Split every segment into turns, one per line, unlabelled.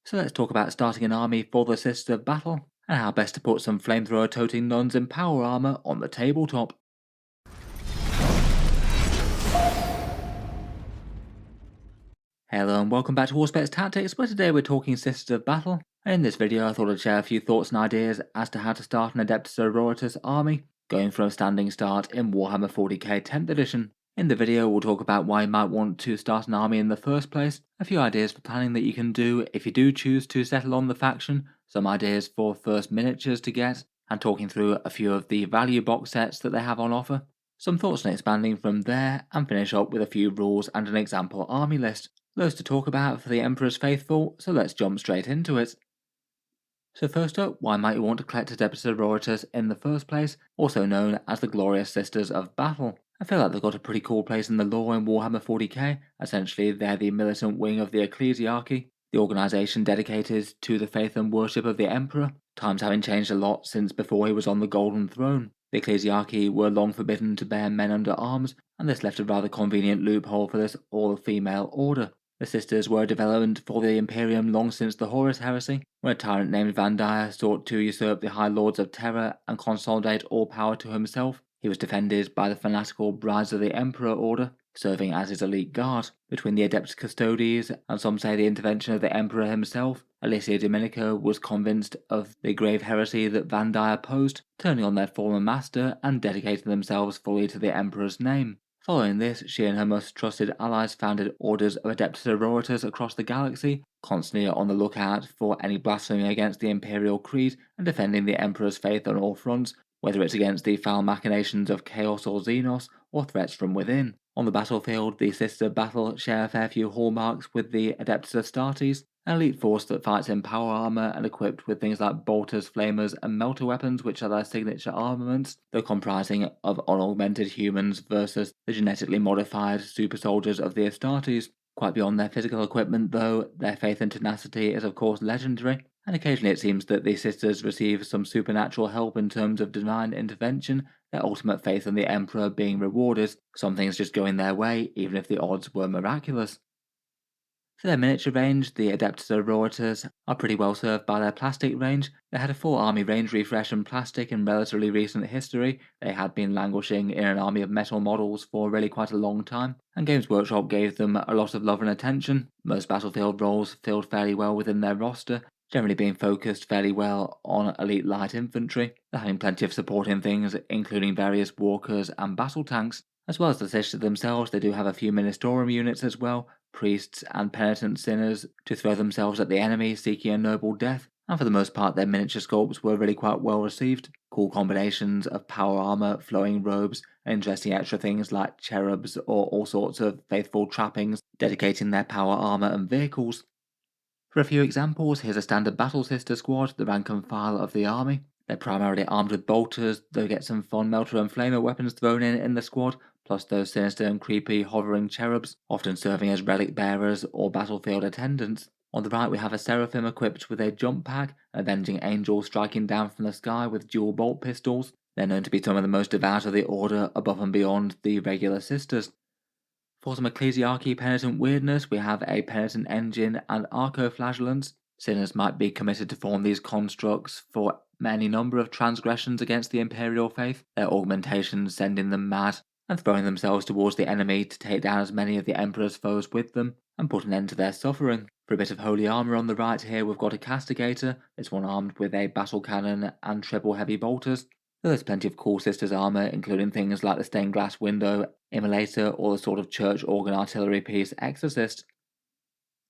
So let's talk about starting an army for the Sisters of Battle, and how best to put some flamethrower-toting nuns in power armor on the tabletop. Hello and welcome back to Auspex Tactics, where today we're talking Sisters of Battle. And in this video I thought I'd share a few thoughts and ideas as to how to start an Adepta Sororitas army, going from a standing start in Warhammer 40K 10th edition. In the video we'll talk about why you might want to start an army in the first place, a few ideas for planning that you can do if you do choose to settle on the faction, some ideas for first miniatures to get, and talking through a few of the value box sets that they have on offer. Some thoughts on expanding from there, and finish up with a few rules and an example army list. Loads to talk about for the Emperor's Faithful, so let's jump straight into it. So first up, why might you want to collect Adepta Sororitas in the first place, also known as the Glorious Sisters of Battle? I feel like they've got a pretty cool place in the lore in Warhammer 40k. Essentially, they're the militant wing of the Ecclesiarchy, the organisation dedicated to the faith and worship of the Emperor, times having changed a lot since before he was on the Golden Throne. The Ecclesiarchy were long forbidden to bear men under arms, and this left a rather convenient loophole for this all-female order. The sisters were a development for the Imperium long since the Horus Heresy, when a tyrant named Vandaya sought to usurp the High Lords of Terror and consolidate all power to himself. He was defended by the fanatical Brides of the Emperor order, serving as his elite guard. Between the Adept Custodes and some say the intervention of the Emperor himself, Alicia Dominica was convinced of the grave heresy that Vandaya posed, turning on their former master and dedicating themselves fully to the Emperor's name. Following this, she and her most trusted allies founded orders of Adepta Sororitas across the galaxy, constantly on the lookout for any blasphemy against the Imperial Creed and defending the Emperor's faith on all fronts, whether it's against the foul machinations of Chaos or Xenos, or threats from within. On the battlefield, the Sisters of Battle share a fair few hallmarks with the Adeptus Astartes, an elite force that fights in power armor and equipped with things like bolters, flamers, and melter weapons, which are their signature armaments, though comprising of unaugmented humans versus the genetically modified super soldiers of the Astartes. Quite beyond their physical equipment, though, their faith and tenacity is of course legendary, and occasionally it seems that the sisters receive some supernatural help in terms of divine intervention, their ultimate faith in the Emperor being rewarded, some things just going their way, even if the odds were miraculous. For their miniature range, the Adepta Sororitas are pretty well served by their plastic range. They had a full army range refresh in plastic in relatively recent history. They had been languishing in an army of metal models for really quite a long time, and Games Workshop gave them a lot of love and attention. Most battlefield roles filled fairly well within their roster, generally being focused fairly well on elite light infantry. They're having plenty of supporting things, including various walkers and battle tanks. As well as the sisters themselves, they do have a few ministerium units as well, priests and penitent sinners to throw themselves at the enemy seeking a noble death, and for the most part their miniature sculpts were really quite well received. Cool combinations of power armor, flowing robes, and interesting extra things like cherubs or all sorts of faithful trappings dedicating their power armor and vehicles. For a few examples, here's a standard Battle Sister squad, the rank and file of the army. They're primarily armed with bolters, though get some fun melter and flamer weapons thrown in the squad, plus those sinister and creepy hovering cherubs, often serving as relic bearers or battlefield attendants. On the right we have a Seraphim equipped with a jump pack, an avenging angel striking down from the sky with dual bolt pistols. They're known to be some of the most devout of the order, above and beyond the regular sisters. For some ecclesiarchy penitent weirdness, we have a penitent engine and arco-flagellants. Sinners might be committed to form these constructs for any number of transgressions against the imperial faith, their augmentations sending them mad and throwing themselves towards the enemy to take down as many of the Emperor's foes with them and put an end to their suffering. For a bit of holy armour on the right here, we've got a castigator, this one armed with a battle cannon and triple heavy bolters. There's plenty of cool sisters armour, including things like the stained glass window, immolator, or the sort of church organ artillery piece exorcist.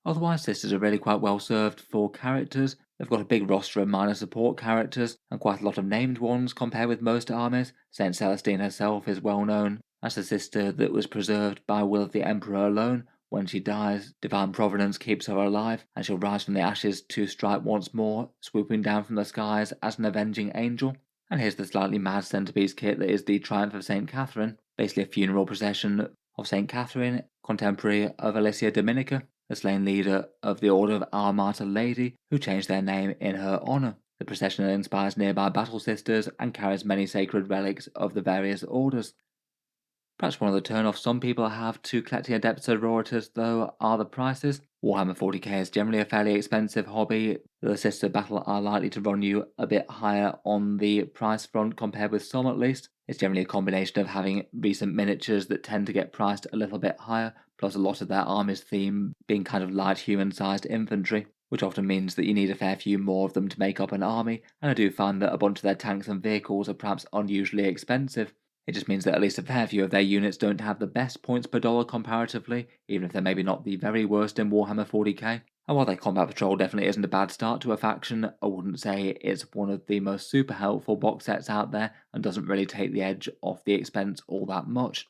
Otherwise, sisters are really quite well served for characters. They've got a big roster of minor support characters, and quite a lot of named ones compared with most armies. Saint Celestine herself is well known as the sister that was preserved by will of the Emperor alone. When she dies, divine providence keeps her alive, and she'll rise from the ashes to strike once more, swooping down from the skies as an avenging angel. And here's the slightly mad centerpiece kit that is the Triumph of St. Catherine, basically a funeral procession of St. Catherine, contemporary of Alicia Dominica, the slain leader of the Order of Our Martyr Lady, who changed their name in her honour. The procession inspires nearby battle sisters and carries many sacred relics of the various orders. Perhaps one of the turn-offs some people have to collecting Adepta Sororitas, though, are the prices. Warhammer 40k is generally a fairly expensive hobby. The Sisters of Battle are likely to run you a bit higher on the price front compared with some at least. It's generally a combination of having recent miniatures that tend to get priced a little bit higher, plus a lot of their army's theme being kind of light human-sized infantry, which often means that you need a fair few more of them to make up an army, and I do find that a bunch of their tanks and vehicles are perhaps unusually expensive. It just means that at least a fair few of their units don't have the best points per dollar comparatively, even if they're maybe not the very worst in Warhammer 40k. And while their combat patrol definitely isn't a bad start to a faction, I wouldn't say it's one of the most super helpful box sets out there and doesn't really take the edge off the expense all that much.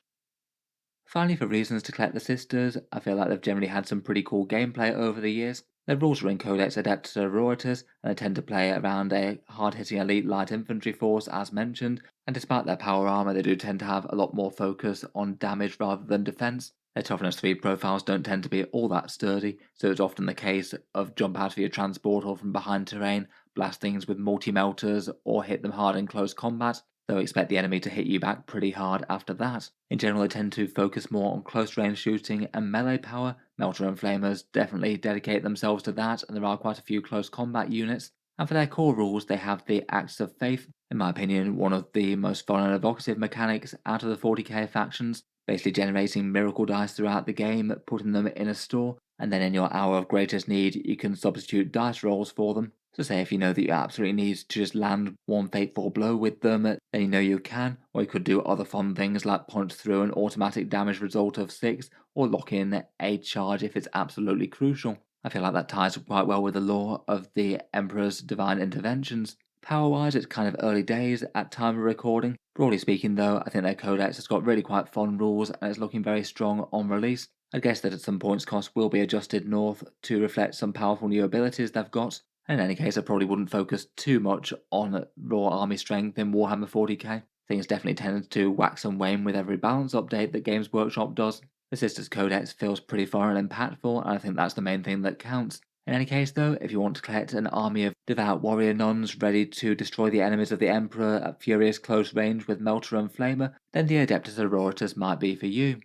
Finally, for reasons to collect the Sisters, I feel like they've generally had some pretty cool gameplay over the years. Their rules are in Codex Adepta Sororitas, and they tend to play around a hard-hitting elite light infantry force as mentioned, and despite their power armor they do tend to have a lot more focus on damage rather than defense. Their toughness 3 profiles don't tend to be all that sturdy, so it's often the case of jump out of your transport or from behind terrain, blast things with multi-melters, or hit them hard in close combat, though expect the enemy to hit you back pretty hard after that. In general, they tend to focus more on close range shooting and melee power. Melter and Flamers definitely dedicate themselves to that, and there are quite a few close combat units. And for their core rules, they have the Acts of Faith, in my opinion, one of the most fun and evocative mechanics out of the 40k factions, basically generating miracle dice throughout the game, putting them in a store, and then in your hour of greatest need, you can substitute dice rolls for them. So say if you know that you absolutely need to just land one fateful blow with them, then you know you can, or you could do other fun things like punch through an automatic damage result of 6, or lock in a charge if it's absolutely crucial. I feel like that ties quite well with the lore of the Emperor's Divine Interventions. Power-wise, it's kind of early days at time of recording. Broadly speaking though, I think their codex has got really quite fun rules and it's looking very strong on release. I guess that at some points costs will be adjusted north to reflect some powerful new abilities they've got. In any case, I probably wouldn't focus too much on raw army strength in Warhammer 40k. Things definitely tend to wax and wane with every balance update that Games Workshop does. The Sisters Codex feels pretty fun and impactful, and I think that's the main thing that counts. In any case though, if you want to collect an army of devout warrior nuns ready to destroy the enemies of the Emperor at furious close range with Melter and Flamer, then the Adepta Sororitas might be for you.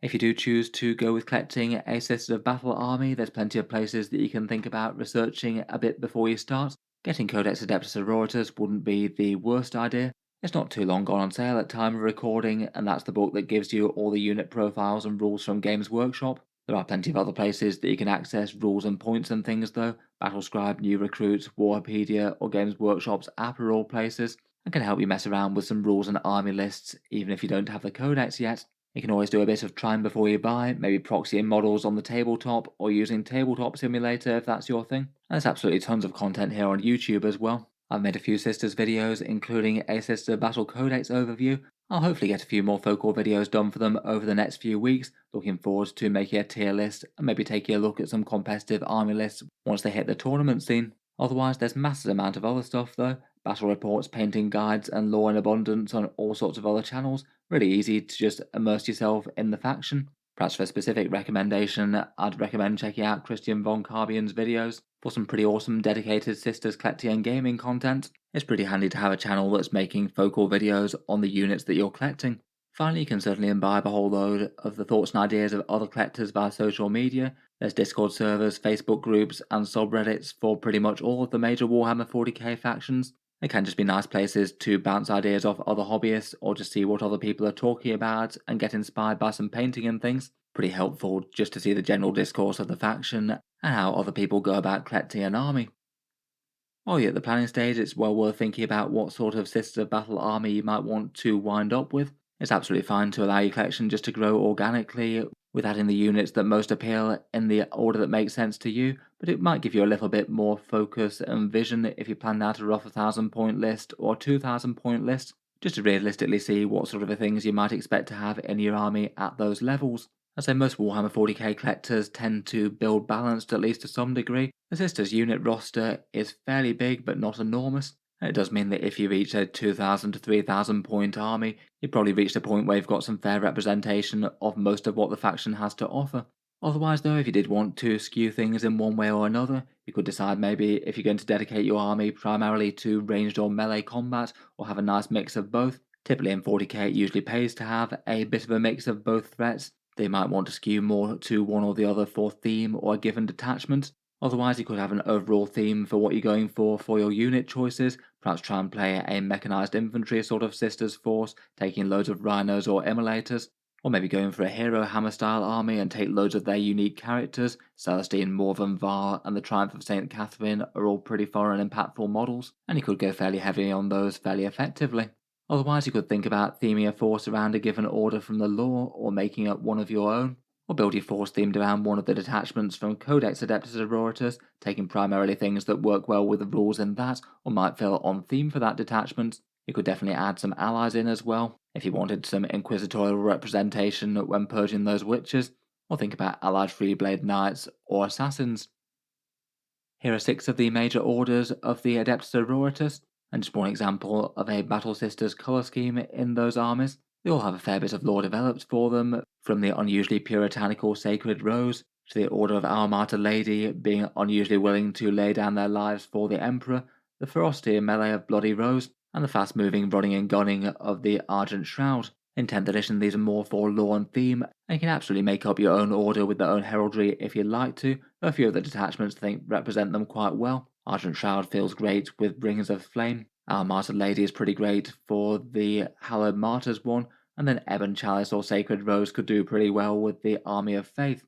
If you do choose to go with collecting a Sisters of Battle army, there's plenty of places that you can think about researching a bit before you start. Getting Codex Adepta Sororitas wouldn't be the worst idea. It's not too long gone on sale at time of recording, and that's the book that gives you all the unit profiles and rules from Games Workshop. There are plenty of other places that you can access rules and points and things though. Battlescribe, New Recruits, Warpedia, or Games Workshop's app are all places, and can help you mess around with some rules and army lists even if you don't have the codex yet. You can always do a bit of trying before you buy, maybe proxying models on the tabletop or using Tabletop Simulator if that's your thing. And there's absolutely tons of content here on YouTube as well. I've made a few Sisters videos, including a Sister Battle Codex overview. I'll hopefully get a few more focal videos done for them over the next few weeks. Looking forward to making a tier list and maybe taking a look at some competitive army lists once they hit the tournament scene. Otherwise, there's massive amount of other stuff though. Battle reports, painting guides, and lore in abundance on all sorts of other channels. Really easy to just immerse yourself in the faction. Perhaps for a specific recommendation, I'd recommend checking out Christian von Carbian's videos for some pretty awesome dedicated Sisters collecting and gaming content. It's pretty handy to have a channel that's making focal videos on the units that you're collecting. Finally, you can certainly imbibe a whole load of the thoughts and ideas of other collectors via social media. There's Discord servers, Facebook groups, and subreddits for pretty much all of the major Warhammer 40k factions. They can just be nice places to bounce ideas off other hobbyists or just see what other people are talking about and get inspired by some painting and things. Pretty helpful just to see the general discourse of the faction and how other people go about collecting an army. While you're at the planning stage, it's well worth thinking about what sort of Sisters of Battle army you might want to wind up with. It's absolutely fine to allow your collection just to grow organically with adding the units that most appeal in the order that makes sense to you, but it might give you a little bit more focus and vision if you plan out a rough 1,000 point list or 2,000 point list, just to realistically see what sort of things you might expect to have in your army at those levels. I'd say most Warhammer 40k collectors tend to build balanced at least to some degree. The Sisters unit roster is fairly big but not enormous, and it does mean that if you reach a 2,000 to 3,000 point army, you've probably reached a point where you've got some fair representation of most of what the faction has to offer. Otherwise though, if you did want to skew things in one way or another, you could decide maybe if you're going to dedicate your army primarily to ranged or melee combat, or have a nice mix of both. Typically in 40k it usually pays to have a bit of a mix of both threats, They might want to skew more to one or the other for theme or a given detachment. Otherwise, you could have an overall theme for what you're going for your unit choices. Perhaps try and play a mechanized infantry sort of sisters force, taking loads of rhinos or immolators. Or maybe going for a hero hammer style army and take loads of their unique characters. Celestine, Morven Var, and the Triumph of St. Catherine are all pretty fun and impactful models, and you could go fairly heavy on those fairly effectively. Otherwise, you could think about theming a force around a given order from the lore, or making up one of your own, or build your force themed around one of the detachments from Codex Adepta Sororitas, taking primarily things that work well with the rules in that, or might feel on theme for that detachment. You could definitely add some allies in as well, if you wanted some inquisitorial representation when purging those witches, or think about allied Freeblade Knights or Assassins. Here are 6 of the major orders of the Adepta Sororitas, and just one example of a Battle Sisters colour scheme in those armies. They all have a fair bit of lore developed for them, from the unusually puritanical Sacred Rose to the Order of Our Martyr Lady being unusually willing to lay down their lives for the Emperor, the ferocity and melee of Bloody Rose, and the fast-moving running and gunning of the Argent Shroud. In 10th edition, these are more for lore and theme, and you can absolutely make up your own order with their own heraldry if you'd like to. A few of the detachments I think represent them quite well. Argent Shroud feels great with Bringers of Flame. Our Martyr Lady is pretty great for the Hallowed Martyrs one, and then Ebon Chalice or Sacred Rose could do pretty well with the Army of Faith.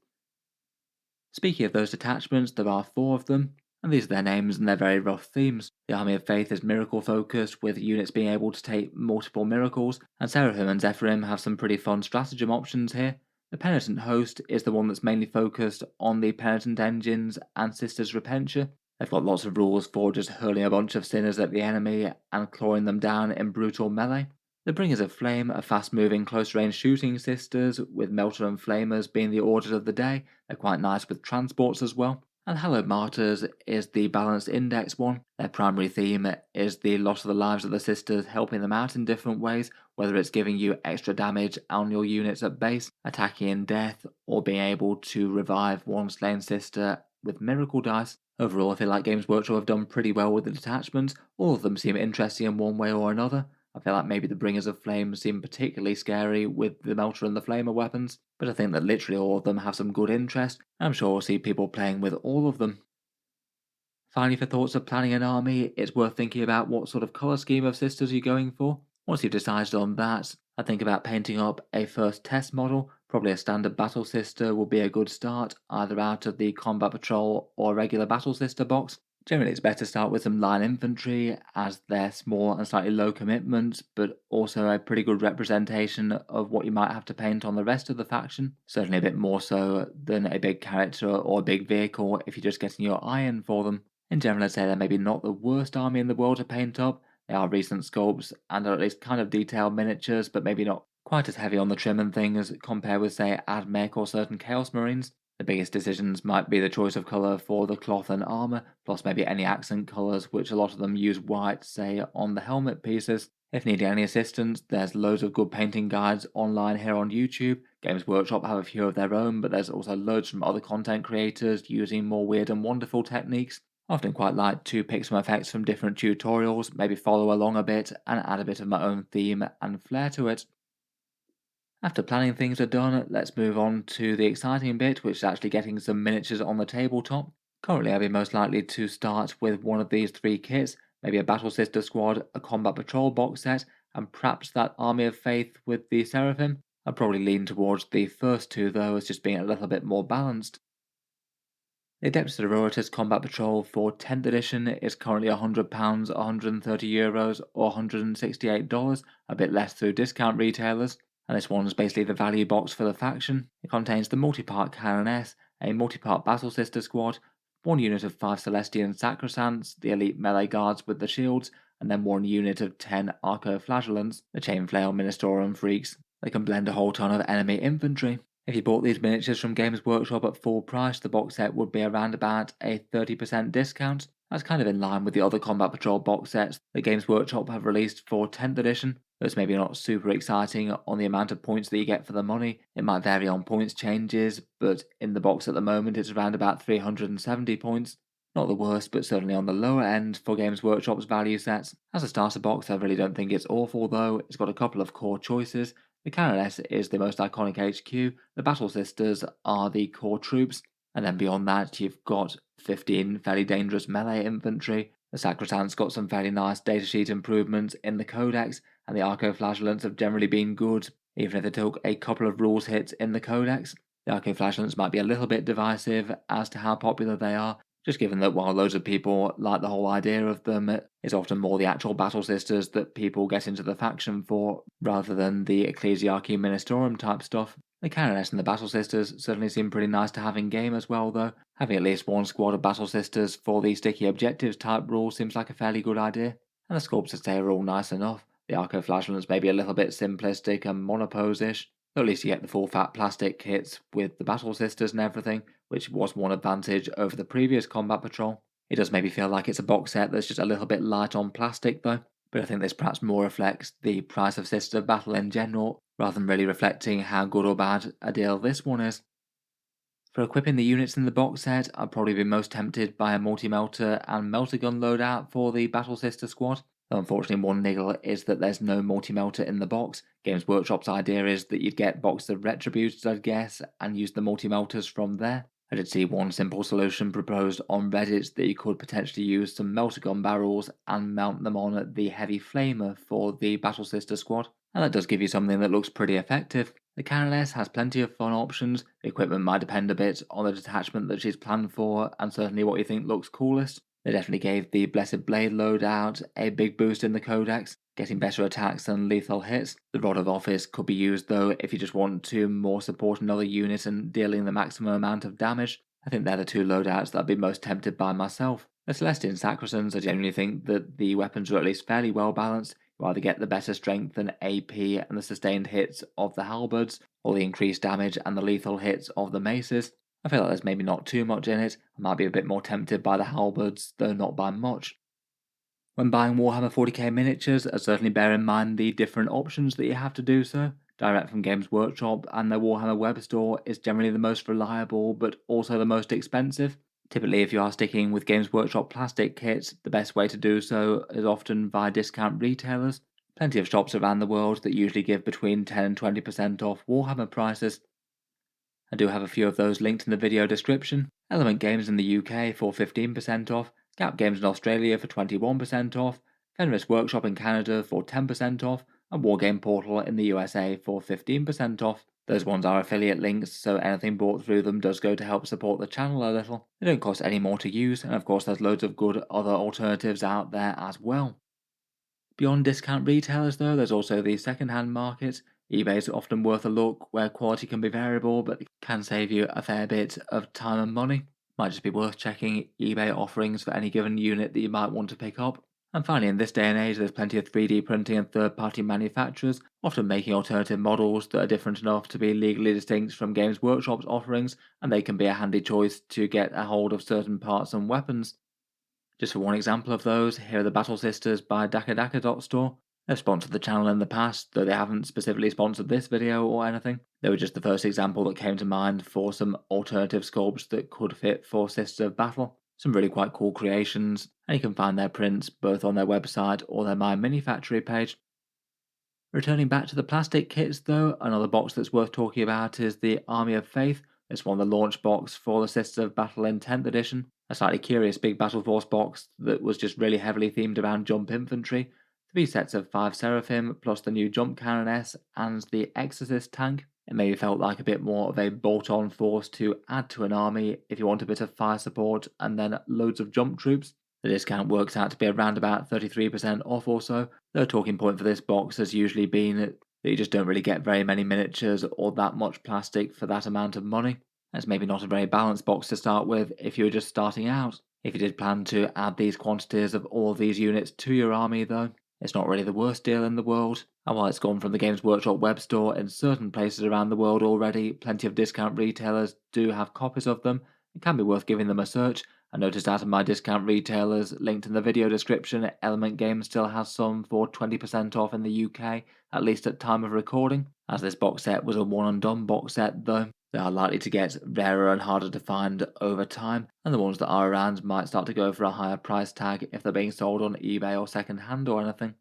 Speaking of those detachments, there are 4 of them, and these are their names and their very rough themes. The Army of Faith is miracle focused, with units being able to take multiple miracles, and Seraphim and Zephyrim have some pretty fun stratagem options here. The Penitent Host is the one that's mainly focused on the Penitent Engines and Sisters Repentia. They've got lots of rules for just hurling a bunch of sinners at the enemy and clawing them down in brutal melee. The Bringers of Flame are fast-moving, close-range shooting sisters, with Melter and Flamers being the orders of the day. They're quite nice with transports as well. And Hallowed Martyrs is the balanced index one. Their primary theme is the loss of the lives of the sisters, helping them out in different ways, whether it's giving you extra damage on your units at base, attacking in death, or being able to revive one slain sister with miracle dice. Overall, I feel like Games Workshop have done pretty well with the detachments. All of them seem interesting in one way or another. I feel like maybe the Bringers of Flame seem particularly scary with the Melter and the Flamer weapons, but I think that literally all of them have some good interest, and I'm sure we'll see people playing with all of them. Finally, for thoughts of planning an army, it's worth thinking about what sort of colour scheme of sisters you're going for. Once you've decided on that, I think about painting up a first test model. Probably a standard Battle Sister will be a good start, either out of the Combat Patrol or regular Battle Sister box. Generally, it's better to start with some line infantry, as they're small and slightly low commitment, but also a pretty good representation of what you might have to paint on the rest of the faction. Certainly a bit more so than a big character or a big vehicle if you're just getting your eye in for them. In general, I'd say they're maybe not the worst army in the world to paint up. They are recent sculpts and are at least kind of detailed miniatures, but maybe not quite as heavy on the trim and things compared with, say, Admech or certain Chaos Marines. The biggest decisions might be the choice of colour for the cloth and armour, plus maybe any accent colours, which a lot of them use white, say, on the helmet pieces. If needing any assistance, there's loads of good painting guides online here on YouTube. Games Workshop have a few of their own, but there's also loads from other content creators using more weird and wonderful techniques. I often quite like to pick some effects from different tutorials, maybe follow along a bit, and add a bit of my own theme and flair to it. After planning things are done, let's move on to the exciting bit, which is actually getting some miniatures on the tabletop. Currently, I'd be most likely to start with one of these 3 kits, maybe a Battle Sister squad, a Combat Patrol box set, and perhaps that Army of Faith with the Seraphim. I'd probably lean towards the first 2 though, as just being a little bit more balanced. The Adepta Sororitas Combat Patrol for 10th edition is currently £100, €130 or $168, a bit less through discount retailers, and this one's basically the value box for the faction. It contains the multi-part Canoness, a multi-part Battle Sister squad, 1 unit of 5 Celestian Sacrosants, the elite melee guards with the shields, and then 1 unit of 10 Arco-Flagellants, the Chainflail Ministorum freaks. They can blend a whole ton of enemy infantry. If you bought these miniatures from Games Workshop at full price, the box set would be around about a 30% discount. That's kind of in line with the other Combat Patrol box sets that Games Workshop have released for 10th edition. Though it's maybe not super exciting on the amount of points that you get for the money. It might vary on points changes, but in the box at the moment it's around about 370 points. Not the worst, but certainly on the lower end for Games Workshop's value sets. As a starter box, I really don't think it's awful though. It's got a couple of core choices. The Canoness is the most iconic HQ, the Battle Sisters are the core troops, and then beyond that you've got 15 fairly dangerous melee infantry. The Sacrosant's got some fairly nice datasheet improvements in the Codex, and the Arcoflagellants have generally been good, even if they took a couple of rules hits in the Codex. The Arcoflagellants might be a little bit divisive as to how popular they are, just given that while loads of people like the whole idea of them, it's often more the actual Battle Sisters that people get into the faction for, rather than the Ecclesiarchy Ministorum type stuff. The Canoness and the Battle Sisters certainly seem pretty nice to have in game as well though. Having at least one squad of Battle Sisters for the sticky objectives type rule seems like a fairly good idea, and the sculpts I say are all nice enough. The Arcoflagellants may be a little bit simplistic and monopose-ish, though at least you get the full fat plastic kits with the Battle Sisters and everything, which was one advantage over the previous Combat Patrol. It does maybe feel like it's a box set that's just a little bit light on plastic though, but I think this perhaps more reflects the price of Sisters of Battle in general, rather than really reflecting how good or bad a deal this one is. For equipping the units in the box set, I'd probably be most tempted by a multi-melter and melter gun loadout for the Battle Sister squad. Though unfortunately one niggle is that there's no multi-melter in the box. Games Workshop's idea is that you'd get boxes of Retributors, I'd guess, and use the multi-melters from there. I did see one simple solution proposed on Reddit that you could potentially use some melter gun barrels and mount them on the heavy flamer for the Battle Sister squad, and that does give you something that looks pretty effective. The Canoness has plenty of fun options. The equipment might depend a bit on the detachment that she's planned for, and certainly what you think looks coolest. They definitely gave the Blessed Blade loadout a big boost in the Codex, getting better attacks and lethal hits. The Rod of Office could be used though if you just want to more support another unit and dealing the maximum amount of damage. I think they're the two loadouts that I'd be most tempted by myself. The Celestian Sacrosants, I genuinely think that the weapons are at least fairly well balanced. You either get the better strength and AP and the sustained hits of the halberds, or the increased damage and the lethal hits of the maces. I feel like there's maybe not too much in it. I might be a bit more tempted by the halberds, though not by much. When buying Warhammer 40k miniatures, certainly bear in mind the different options that you have to do so. Direct from Games Workshop and their Warhammer web store is generally the most reliable, but also the most expensive. Typically, if you are sticking with Games Workshop plastic kits, the best way to do so is often via discount retailers. Plenty of shops around the world that usually give between 10 and 20% off Warhammer prices. I do have a few of those linked in the video description. Element Games in the UK for 15% off, Gap Games in Australia for 21% off, Fenris Workshop in Canada for 10% off, and Wargame Portal in the USA for 15% off. Those ones are affiliate links, so anything bought through them does go to help support the channel a little. They don't cost any more to use, and of course there's loads of good other alternatives out there as well. Beyond discount retailers though, there's also the second-hand market. eBay is often worth a look, where quality can be variable but can save you a fair bit of time and money. Might just be worth checking eBay offerings for any given unit that you might want to pick up. And finally, in this day and age, there's plenty of 3D printing and third-party manufacturers, often making alternative models that are different enough to be legally distinct from Games Workshop's offerings, and they can be a handy choice to get a hold of certain parts and weapons. Just for one example of those, here are the Battle Sisters by Store. They've sponsored the channel in the past, though they haven't specifically sponsored this video or anything. They were just the first example that came to mind for some alternative sculpts that could fit for Sisters of Battle. Some really quite cool creations, and you can find their prints both on their website or their My Mini Factory page. Returning back to the plastic kits though, another box that's worth talking about is the Army of Faith. It's one of the launch box for the Sisters of Battle in 10th edition. A slightly curious big Battle Force box that was just really heavily themed around jump infantry. 3 sets of 5 Seraphim, plus the new jump Canoness and the Exorcist tank. It maybe felt like a bit more of a bolt-on force to add to an army if you want a bit of fire support and then loads of jump troops. The discount works out to be around about 33% off or so. The talking point for this box has usually been that you just don't really get very many miniatures or that much plastic for that amount of money. That's maybe not a very balanced box to start with if you were just starting out. If you did plan to add these quantities of all of these units to your army though, it's not really the worst deal in the world. And while it's gone from the Games Workshop web store in certain places around the world already, plenty of discount retailers do have copies of them. It can be worth giving them a search. I noticed out of my discount retailers linked in the video description, Element Games still has some for 20% off in the UK, at least at time of recording. As this box set was a one and done box set though, they are likely to get rarer and harder to find over time, and the ones that are around might start to go for a higher price tag if they're being sold on eBay or second hand or anything.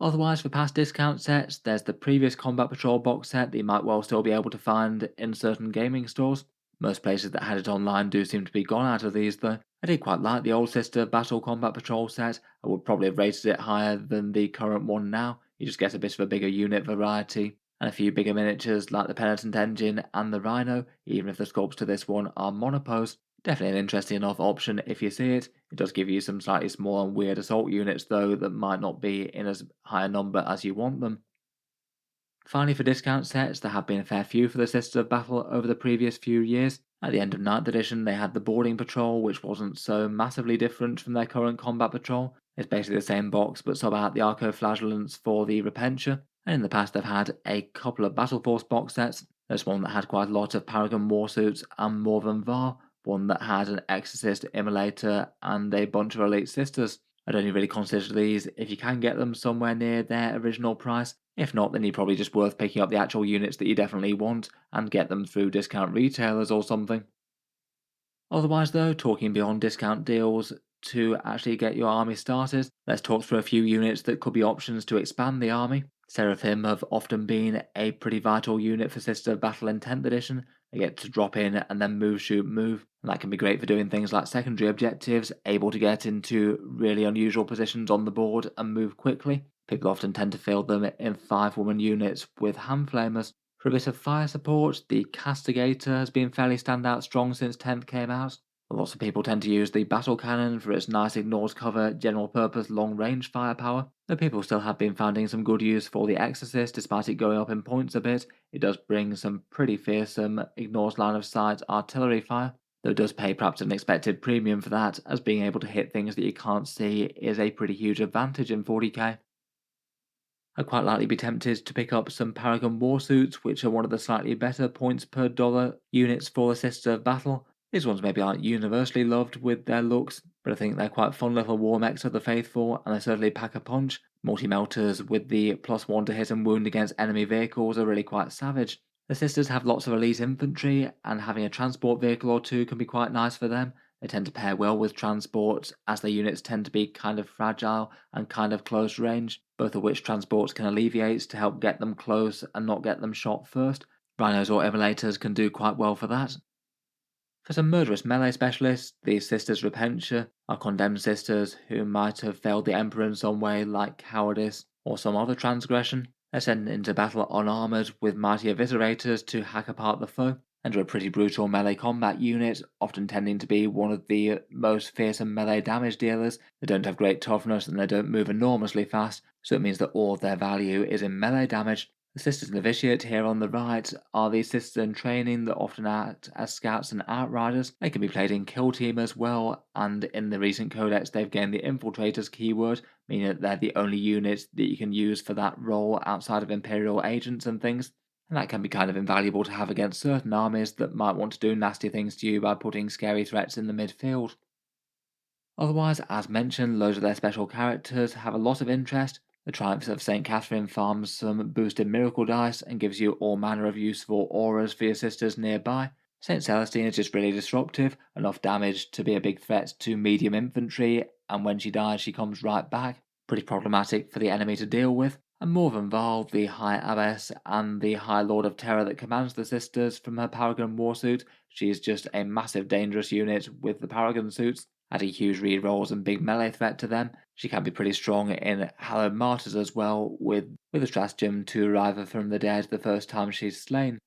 Otherwise, for past discount sets, there's the previous Combat Patrol box set that you might well still be able to find in certain gaming stores. Most places that had it online do seem to be gone out of these though. I did quite like the old Sister Battle Combat Patrol set. I would probably have rated it higher than the current one now. You just get a bit of a bigger unit variety and a few bigger miniatures like the Penitent Engine and the Rhino, even if the sculpts to this one are monopose. Definitely an interesting enough option if you see it. It does give you some slightly small and weird assault units though that might not be in as high a number as you want them. Finally, for discount sets, there have been a fair few for the Sisters of Battle over the previous few years. At the end of 9th edition, they had the Boarding Patrol, which wasn't so massively different from their current Combat Patrol. It's basically the same box, but sub out the Arco-Flagellants for the Repentia. And in the past, they've had a couple of Battle Force box sets. There's one that had quite a lot of Paragon Warsuits and Morven Var, one that had an Exorcist Immolator and a bunch of Elite Sisters. I'd only really consider these if you can get them somewhere near their original price. If not, then you're probably just worth picking up the actual units that you definitely want and get them through discount retailers or something. Otherwise though, talking beyond discount deals to actually get your army started, let's talk through a few units that could be options to expand the army. Seraphim have often been a pretty vital unit for Sister of Battle in 10th edition. They get to drop in and then move, shoot, move. And that can be great for doing things like secondary objectives, able to get into really unusual positions on the board and move quickly. People often tend to fill them in 5-woman units with hand flamers. For a bit of fire support, the Castigator has been fairly standout strong since 10th came out. Lots of people tend to use the Battle Cannon for its nice ignores cover, general purpose, long range firepower, though people still have been finding some good use for the Exorcist despite it going up in points a bit. It does bring some pretty fearsome ignores line of sight artillery fire, though it does pay perhaps an expected premium for that, as being able to hit things that you can't see is a pretty huge advantage in 40k. I'd quite likely be tempted to pick up some Paragon Warsuits, which are one of the slightly better points per dollar units for the Sister of Battle. These ones maybe aren't universally loved with their looks, but I think they're quite fun little war mechs of the faithful, and they certainly pack a punch. Multi-melters with the +1 to hit and wound against enemy vehicles are really quite savage. The Sisters have lots of elite infantry, and having a transport vehicle or two can be quite nice for them. They tend to pair well with transports, as their units tend to be kind of fragile and kind of close range, both of which transports can alleviate to help get them close and not get them shot first. Rhinos or Immolators can do quite well for that. For some murderous melee specialists, these Sisters Repentia are condemned sisters who might have failed the Emperor in some way, like cowardice or some other transgression. They're sent into battle unarmoured with mighty eviscerators to hack apart the foe, and are a pretty brutal melee combat unit, often tending to be one of the most fearsome melee damage dealers. They don't have great toughness and they don't move enormously fast, so it means that all of their value is in melee damage. The Sisters Novitiate here on the right are the sisters in training that often act as scouts and outriders. They can be played in kill team as well, and in the recent codex they've gained the infiltrators keyword, meaning that they're the only unit that you can use for that role outside of Imperial agents and things. And that can be kind of invaluable to have against certain armies that might want to do nasty things to you by putting scary threats in the midfield. Otherwise, as mentioned, loads of their special characters have a lot of interest. The Triumphs of St. Catherine farms some boosted miracle dice and gives you all manner of useful auras for your sisters nearby. St. Celestine is just really disruptive, enough damage to be a big threat to medium infantry, and when she dies she comes right back. Pretty problematic for the enemy to deal with. And Morven Val, the High Abbess and the High Lord of Terror that commands the sisters from her Paragon Warsuit, she's just a massive dangerous unit with the Paragon suits, adding huge rerolls and big melee threat to them. She can be pretty strong in Hallowed Martyrs as well, with a stratagem to revive her from the dead the first time she's slain.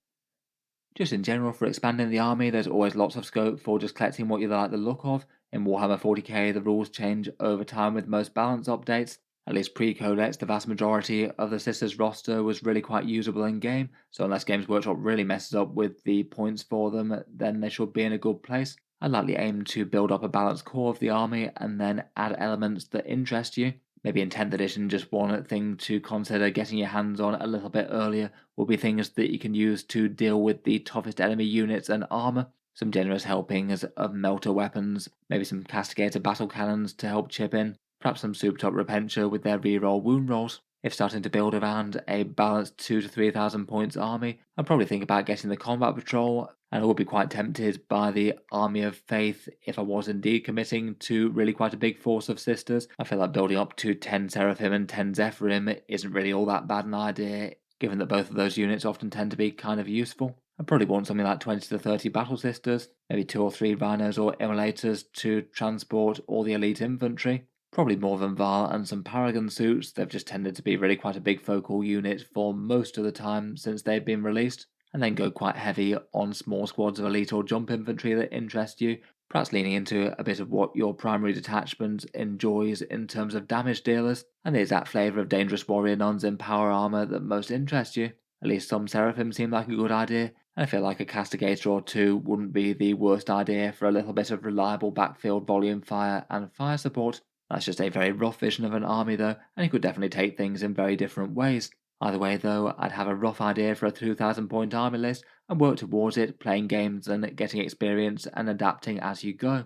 Just in general, for expanding the army, there's always lots of scope for just collecting what you like the look of. In Warhammer 40k, the rules change over time with most balance updates. At least pre-Codex, the vast majority of the Sisters roster was really quite usable in-game, so unless Games Workshop really messes up with the points for them, then they should be in a good place. I'd likely aim to build up a balanced core of the army and then add elements that interest you. Maybe in 10th edition, just one thing to consider getting your hands on a little bit earlier will be things that you can use to deal with the toughest enemy units and armour. Some generous helpings of melter weapons, maybe some castigator battle cannons to help chip in, perhaps some souped up Repentia with their reroll wound rolls. If starting to build around a balanced 2 to 3,000 points army, I'd probably think about getting the combat patrol, and I would be quite tempted by the Army of Faith if I was indeed committing to really quite a big force of sisters. I feel like building up to 10 Seraphim and 10 Zephyrim isn't really all that bad an idea, given that both of those units often tend to be kind of useful. I'd probably want something like 20 to 30 Battle Sisters, maybe 2 or 3 Rhinos or Immolators to transport all the elite infantry. Probably more than Val and some Paragon suits. They've just tended to be really quite a big focal unit for most of the time since they've been released, and then go quite heavy on small squads of elite or jump infantry that interest you, perhaps leaning into a bit of what your primary detachment enjoys in terms of damage dealers, and the exact flavour of dangerous warrior nuns in power armour that most interests you. At least some Seraphim seem like a good idea, and I feel like a Castigator or two wouldn't be the worst idea for a little bit of reliable backfield volume fire and fire support. That's just a very rough vision of an army though, and you could definitely take things in very different ways. Either way though, I'd have a rough idea for a 2,000 point army list and work towards it, playing games and getting experience and adapting as you go.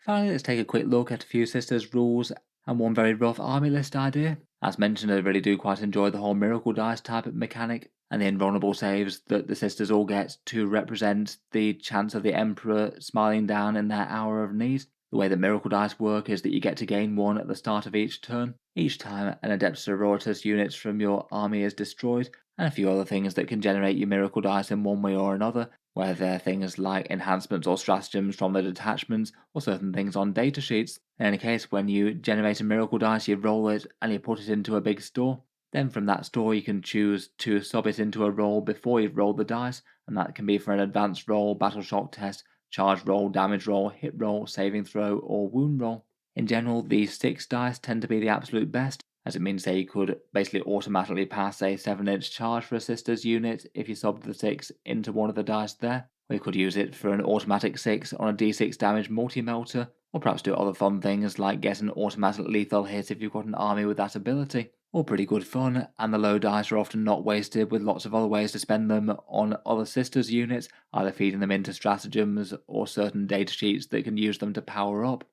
Finally, let's take a quick look at a few sisters rules and one very rough army list idea. As mentioned, I really do quite enjoy the whole miracle dice type of mechanic and the invulnerable saves that the sisters all get to represent the chance of the Emperor smiling down in their hour of need. The way that miracle dice work is that you get to gain one at the start of each turn, each time an Adepta Sororitas unit from your army is destroyed, and a few other things that can generate your miracle dice in one way or another, whether they're things like enhancements or stratagems from the detachments, or certain things on data sheets. In any case, when you generate a miracle dice, you roll it and you put it into a big store. Then from that store you can choose to sub it into a roll before you've rolled the dice, and that can be for an advanced roll, battle shock test, charge roll, damage roll, hit roll, saving throw, or wound roll. In general, these 6 dice tend to be the absolute best, as it means that you could basically automatically pass a 7-inch charge for a sister's unit if you subbed the 6 into one of the dice there, or you could use it for an automatic 6 on a d6 damage multi-melter, or perhaps do other fun things like get an automatic lethal hit if you've got an army with that ability. All pretty good fun, and the low dice are often not wasted with lots of other ways to spend them on other sisters units, either feeding them into stratagems or certain data sheets that can use them to power up.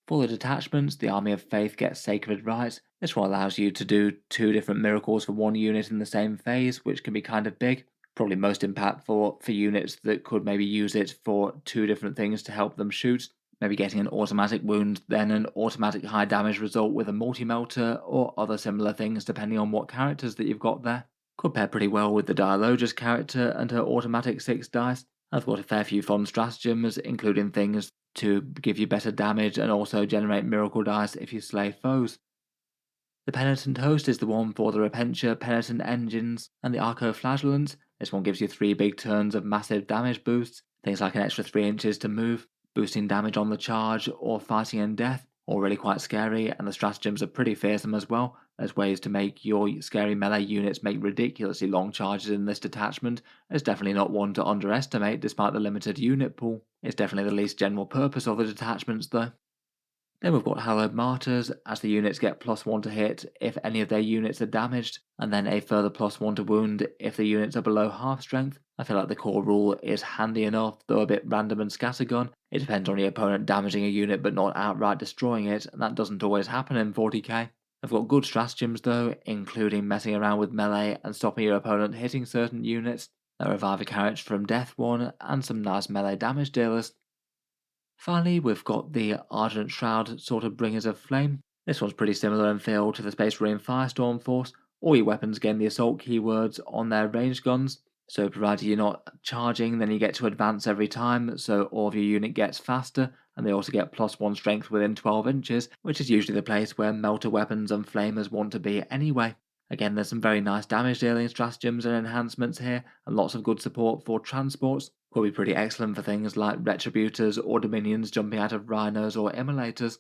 For the detachments, the Army of Faith gets Sacred Rites. This one allows you to do 2 different miracles for one unit in the same phase, which can be kind of big. Probably most impactful for units that could maybe use it for 2 different things to help them shoot. Maybe getting an automatic wound, then an automatic high damage result with a multi-melter, or other similar things depending on what characters that you've got there. Could pair pretty well with the Dialogus character and her automatic 6 dice. I've got a fair few fun stratagems, including things to give you better damage and also generate miracle dice if you slay foes. The Penitent Host is the one for the Repentia Penitent Engines and the Arco-Flagellants. This one gives you 3 big turns of massive damage boosts, things like an extra 3 inches to move, boosting damage on the charge, or fighting in death. All really quite scary, and the stratagems are pretty fearsome as well. There's ways to make your scary melee units make ridiculously long charges in this detachment. It's definitely not one to underestimate despite the limited unit pool. It's definitely the least general purpose of the detachments though. Then we've got Hallowed Martyrs, as the units get +1 to hit if any of their units are damaged, and then a further +1 to wound if the units are below half strength. I feel like the core rule is handy enough, though a bit random and scattergun. It depends on your opponent damaging a unit but not outright destroying it, and that doesn't always happen in 40k. I've got good stratagems though, including messing around with melee and stopping your opponent hitting certain units, that revive a character from death one, and some nice melee damage dealers. Finally, we've got the Ardent Shroud sort of Bringers of Flame. This one's pretty similar in feel to the Space Marine Firestorm Force. All your weapons gain the assault keywords on their ranged guns, so provided you're not charging, then you get to advance every time, so all of your unit gets faster, and they also get +1 strength within 12 inches, which is usually the place where melter weapons and flamers want to be anyway. Again, there's some very nice damage dealing stratagems and enhancements here, and lots of good support for transports. Could be pretty excellent for things like Retributors or Dominions jumping out of Rhinos or Immolators.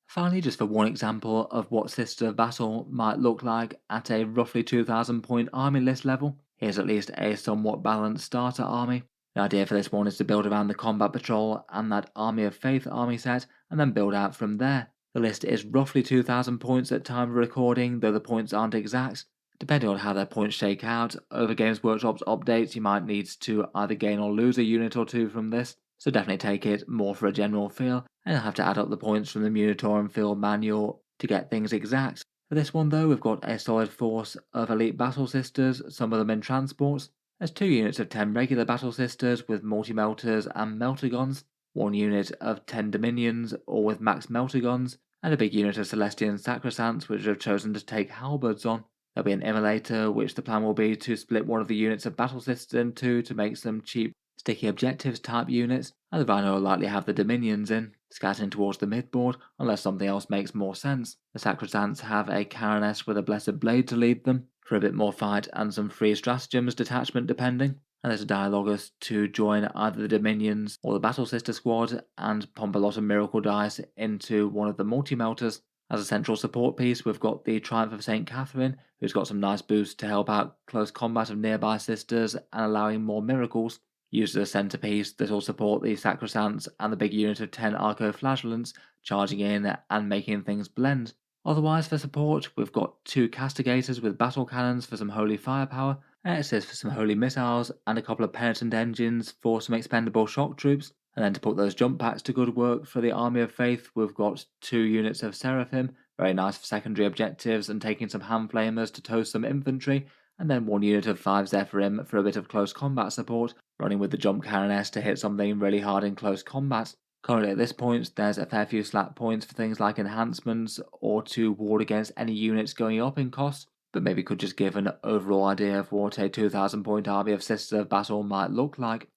Finally, just for one example of what Sister of Battle might look like at a roughly 2,000 point army list level, here's at least a somewhat balanced starter army. The idea for this one is to build around the Combat Patrol and that Army of Faith army set, and then build out from there. The list is roughly 2,000 points at time of recording, though the points aren't exact. Depending on how their points shake out, over Games Workshop's updates you might need to either gain or lose a unit or 2 from this, so definitely take it more for a general feel, and you'll have to add up the points from the Munitor and Field Manual to get things exact. For this one though, we've got a solid force of elite battle sisters, some of them in transports. There's 2 units of 10 regular battle sisters with multi-melters and meltagons, 1 unit of 10 dominions, all with max meltagons, and a big unit of Celestian sacrosants which have chosen to take halberds on. There'll be an immolator, which the plan will be to split one of the units of battle sisters in two to make some cheap sticky objectives type units, and the Rhino will likely have the Dominions in, scattering towards the midboard, unless something else makes more sense. The Sacrosants have a Caroness with a Blessed Blade to lead them, for a bit more fight and some free stratagems detachment depending, and there's a Dialogus to join either the Dominions or the Battle Sister squad and pump a lot of Miracle Dice into one of the Multi-Melters. As a central support piece, we've got the Triumph of St. Catherine, who's got some nice boosts to help out close combat of nearby sisters and allowing more miracles. Used as a centerpiece, this will support the Sacrosants and the big unit of 10 Arco-Flagellants charging in and making things blend. Otherwise, for support, we've got 2 Castigators with battle cannons for some holy firepower, Exes for some holy missiles, and a couple of penitent engines for some expendable shock troops. And then to put those jump packs to good work for the Army of Faith, we've got 2 units of Seraphim, very nice for secondary objectives and taking some hand flamers to toast some infantry, and then 1 unit of 5 Zephyrim for a bit of close combat support, running with the jump Caroness to hit something really hard in close combat. Currently at this point, there's a fair few slap points for things like enhancements or to ward against any units going up in cost, but maybe could just give an overall idea of what a 2000 point army of Sisters of Battle might look like.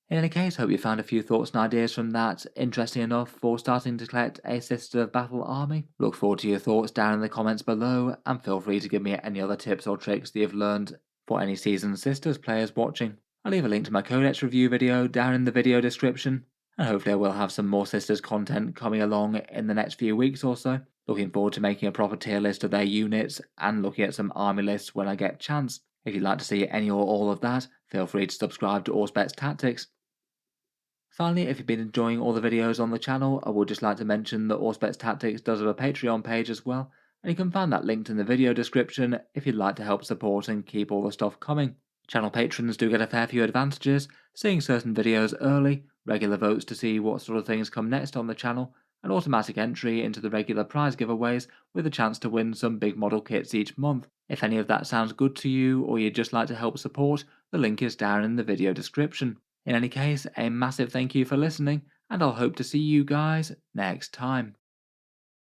In any case, hope you found a few thoughts and ideas from that interesting enough for starting to collect a Sister of Battle army. Look forward to your thoughts down in the comments below, and feel free to give me any other tips or tricks that you've learned for any Seasoned Sisters players watching. I'll leave a link to my Codex review video down in the video description, and hopefully I will have some more Sisters content coming along in the next few weeks or so. Looking forward to making a proper tier list of their units and looking at some army lists when I get a chance. If you'd like to see any or all of that, feel free to subscribe to Auspex Tactics. Finally, if you've been enjoying all the videos on the channel, I would just like to mention that Auspex Tactics does have a Patreon page as well, and you can find that linked in the video description if you'd like to help support and keep all the stuff coming. Channel patrons do get a fair few advantages, seeing certain videos early, regular votes to see what sort of things come next on the channel, and automatic entry into the regular prize giveaways with a chance to win some big model kits each month. If any of that sounds good to you or you'd just like to help support, the link is down in the video description. In any case, a massive thank you for listening, and I'll hope to see you guys next time.